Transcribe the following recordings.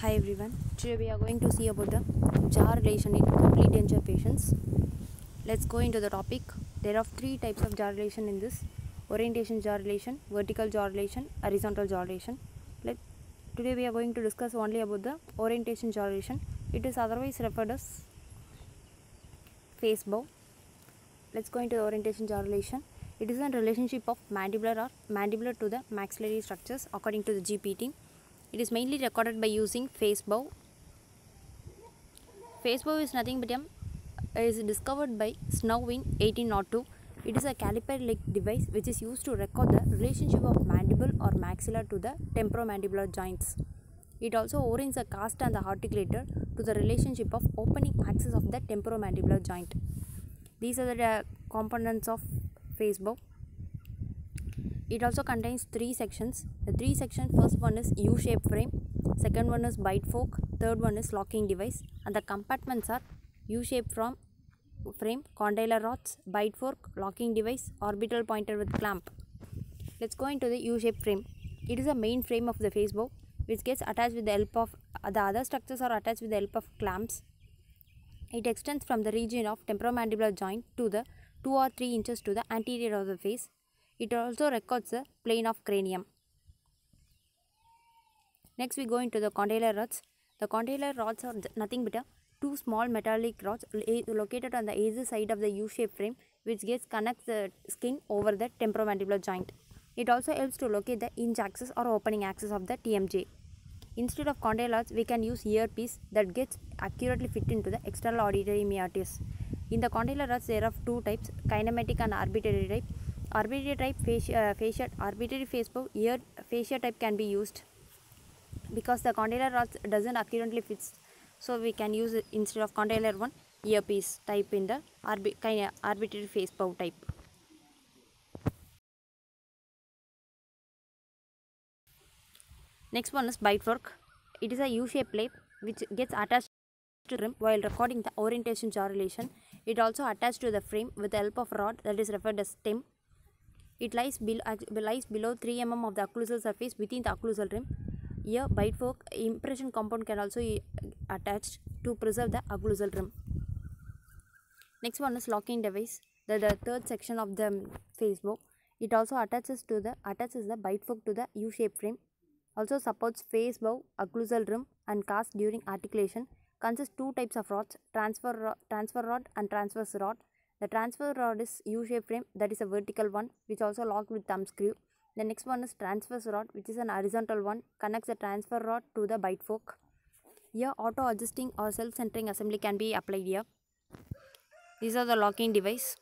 Hi everyone. Today we are going to see about the jaw relation in complete denture patients. Let's go into the topic. There are three types of jaw relation in this: orientation jaw relation, vertical jaw relation, horizontal jaw relation. Today we are going to discuss only about the orientation jaw relation. It is otherwise referred as face bow. Let's go into the orientation jaw relation. It is a relationship of mandibular to the maxillary structures according to the GPT. It is mainly recorded by using face bow. Face bow is nothing but is discovered by Snow in 1802. It is a caliper-like device which is used to record the relationship of mandible or maxilla to the temporomandibular joints. It also orients the cast and the articulator to the relationship of opening axis of the temporomandibular joint. These are the components of face bow. It also contains three sections. The three sections, first one is U-shaped frame, second one is bite fork, third one is locking device, and the compartments are U-shaped frame, condylar rods, bite fork, locking device, orbital pointer with clamp. Let's go into the U-shaped frame. It is a main frame of the face bow which gets attached with the help of the other structures are attached with the help of clamps. It extends from the region of temporomandibular joint to the 2 or 3 inches to the anterior of the face. It also records the plane of cranium. Next we go into the condylar rods. The condylar rods are nothing but two small metallic rods located on the either side of the U-shaped frame which connects the skin over the temporomandibular joint. It also helps to locate the hinge axis or opening axis of the TMJ. Instead of condylar rods, we can use earpiece that gets accurately fit into the external auditory meatus. In the condylar rods, there are two types: kinematic and arbitrary type. Arbitrary type arbitrary face bow ear fascia type can be used because the condylar rods doesn't accurately fit, so we can use it instead of condylar one earpiece type in the arbitrary face bow type. Next one is bite fork. It is a U-shaped plate which gets attached to the rim while recording the orientation jaw relation. It also attached to the frame with the help of rod that is referred as stem. It lies below 3 mm of the occlusal surface within the occlusal rim. Here, bite fork impression compound can also be attached to preserve the occlusal rim. Next one is locking device, the third section of the face bow. It also attaches the bite fork to the U-shaped frame. Also supports face bow, occlusal rim, and cast during articulation. Consists two types of rods: transfer rod and transverse rod. The transfer rod is U-shaped frame, that is a vertical one, which also locked with thumb screw. The next one is transverse rod, which is an horizontal one, connects the transfer rod to the bite fork. Here, auto-adjusting or self-centering assembly can be applied here. These are the locking device.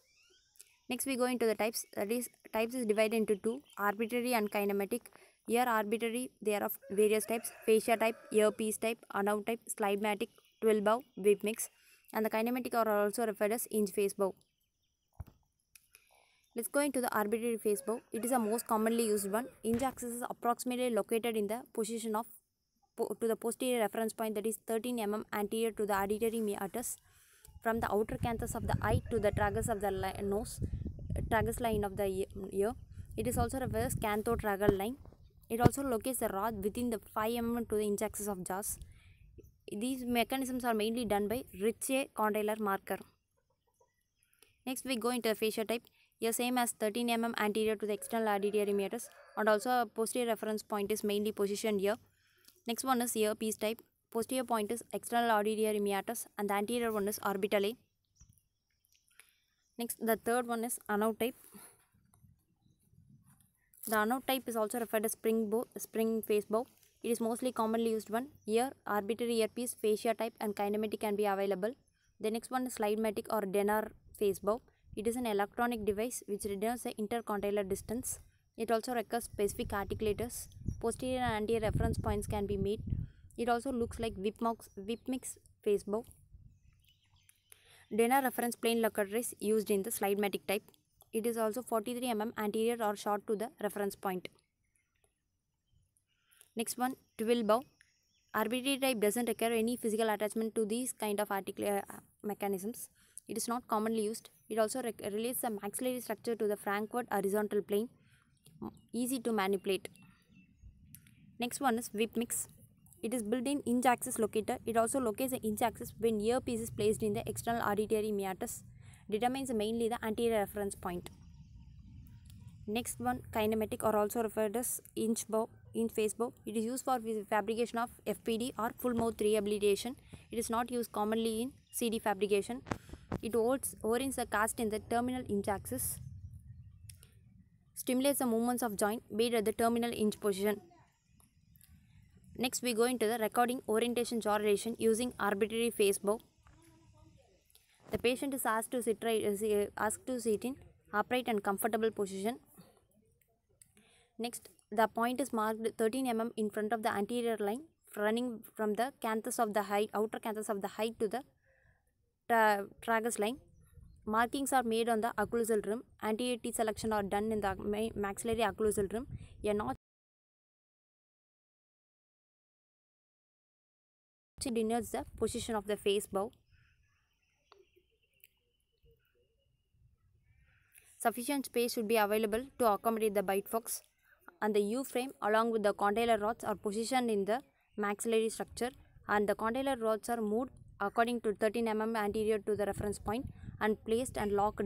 Next, we go into the types. That is, types is divided into two: arbitrary and kinematic. Here, arbitrary, there are various types: fascia type, earpiece type, anow type, slidematic, 12 bow, whip mix, and the kinematic are also referred as hinge face bow. Let's go into the arbitrary face bow. It is the most commonly used one. Hinge axis is approximately located in the position of to the posterior reference point, that is 13 mm anterior to the auditory meatus, from the outer canthus of the eye to the tragus of the tragus line of the ear. It is also referred as canthotragal line. It also locates the rod within the 5 mm to the hinge axis of jaws. These mechanisms are mainly done by Ritchie condylar marker. Next, we go into the fascia type. Here, same as 13 mm anterior to the external auditory meatus, and also a posterior reference point is mainly positioned here. Next one is earpiece type. Posterior point is external auditory meatus, and the anterior one is orbital A. Next, the third one is anow type. The anow type is also referred as spring face bow. It is mostly commonly used one. Here, arbitrary earpiece, fascia type, and kinematic can be available. The next one is slidematic or Denner face bow. It is an electronic device which reduces the intercondylar distance. It also requires specific articulators. Posterior and anterior reference points can be made. It also looks like whip mix face bow. Denner reference plane locator is used in the slidematic type. It is also 43 mm anterior or short to the reference point. Next one, 12 bow. Arbitrary type doesn't require any physical attachment to these kind of mechanisms. It is not commonly used. It also relates the maxillary structure to the Frankfurt horizontal plane. Easy to manipulate. Next one is whip mix. It is built in hinge axis locator. It also locates the hinge axis when earpiece is placed in the external auditory meatus. Determines mainly the anterior reference point. Next one, kinematic, or also referred as hinge face bow. It is used for fabrication of FPD or full mouth rehabilitation. It is not used commonly in CD fabrication. It orients the cast in the terminal hinge axis. Stimulates the movements of joint made at the terminal hinge position. Next, we go into the recording orientation jaw relation using arbitrary face bow. The patient is asked to sit in upright and comfortable position. Next, the point is marked 13 mm in front of the anterior line, running from the canthus of the outer canthus of the height to the tragus line. Markings are made on the occlusal rim. Anterior teeth selection are done in the maxillary occlusal rim. A notch denotes the position of the face bow. Sufficient space should be available to accommodate the bifocs, and the U frame along with the condylar rods are positioned in the maxillary structure, and the condylar rods are moved according to 13 mm anterior to the reference point and placed and locked.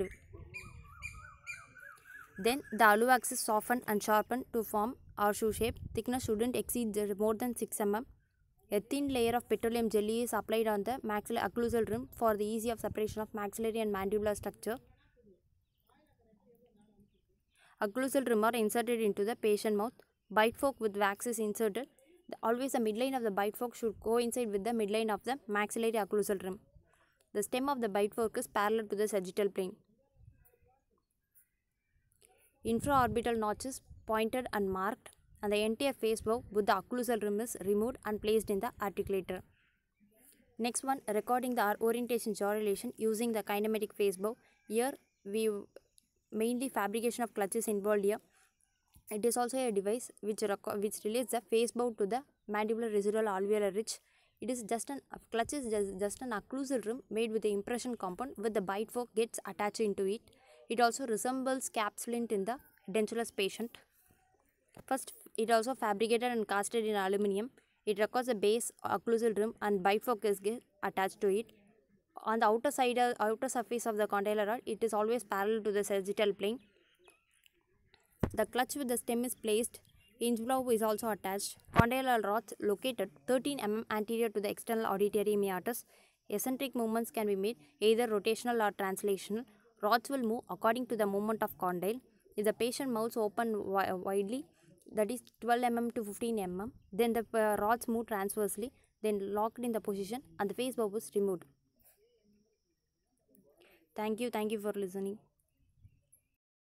Then the alveolar is softened and sharpened to form horseshoe shape. Thickness shouldn't exceed more than 6 mm. A thin layer of petroleum jelly is applied on the maxillary occlusal rim for the ease of separation of maxillary and mandibular structure. Occlusal rim are inserted into the patient mouth. Bitefork with wax is inserted. Always the midline of the bitefork should coincide with the midline of the maxillary occlusal rim. The stem of the bitefork is parallel to the sagittal plane. Infraorbital notch is pointed and marked, and the entire face bow with the occlusal rim is removed and placed in the articulator. Next one, recording the orientation jaw relation using the kinematic face bow. Here we mainly fabrication of clutches involved here. It is also a device which relates the face bow to the mandibular residual alveolar ridge. It is just clutch is just an occlusal rim made with the impression compound with the bitefork gets attached into it. It also resembles cap splint in the dentulous patient. First, it also fabricated and casted in aluminum. It requires a base occlusal rim and bitefork is attached to it. On the outer surface of the condylar rod, it is always parallel to the sagittal plane. The clutch with the stem is placed. Hinge blow is also attached. Condylar rods located 13 mm anterior to the external auditory meatus. Eccentric movements can be made either rotational or translational. Rods will move according to the movement of condyle. If the patient mouths open widely, that is 12 mm to 15 mm, then the rods move transversely, then locked in the position and the face bow is removed. Thank you for listening.